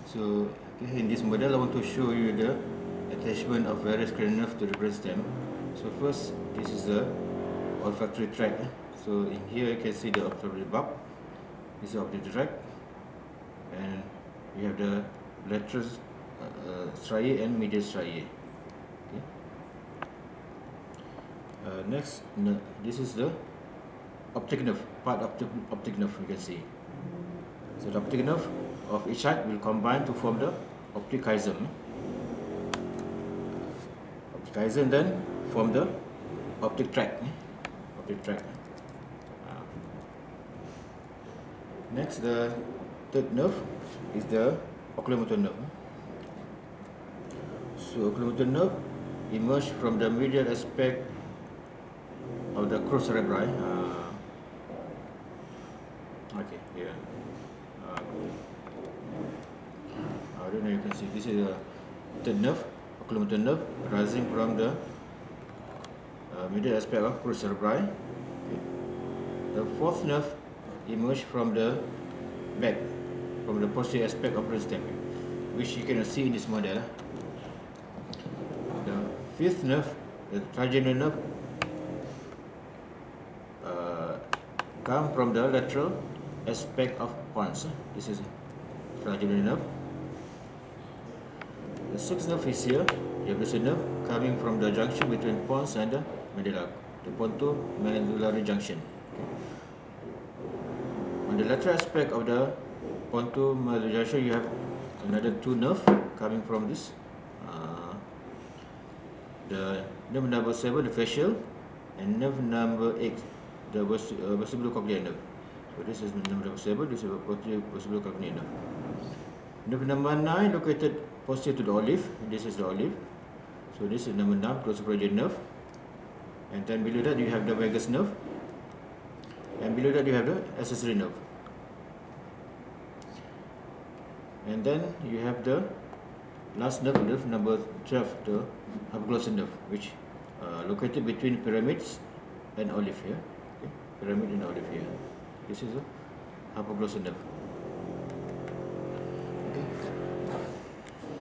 So okay, in this model I want to show you the attachment of various cranial nerves to the brainstem. So first, this is the olfactory tract. So in here you can see the olfactory bulb. This is the olfactory tract, and we have the lateral striae and medial striae. Okay. Next, this is the optic nerve, part of the optic nerve. You can see. So the optic nerve of each side will combine to form the optic chiasm. Optic chiasm then form the optic tract. Optic tract. Next, the third nerve is the oculomotor nerve. So oculomotor nerve emerge from the medial aspect of the crus cerebri. Okay, here. I don't know, you can see this is the third nerve, oculomotor nerve, rising from the medial aspect of crus cerebri. Okay. The fourth nerve emerge from the back, from the posterior aspect of brainstem, which you can see in this model. The fifth nerve, the trigeminal nerve, come from the lateral aspect of pons. This is trigeminal nerve. The sixth nerve is here. You have the nerve coming from the junction between pons and the medulla, the pontomedullary junction. On the lateral aspect of the pontomedullary junction, you have another two nerves coming from this. The nerve number 7, the facial, and nerve number 8, the vestibulocochlear nerve. So this is nerve number 7, this is vestibulocochlear nerve. Nerve number 9 located posterior to the olive. This is the olive. So this is number 9, glossopharyngeal nerve. And then below that you have the vagus nerve. And below that you have the accessory nerve. And then you have the last nerve number 12, the hypoglossal nerve, which located between pyramids and olive here. Okay. Pyramid and olive here. This is a hypoglossal nerve.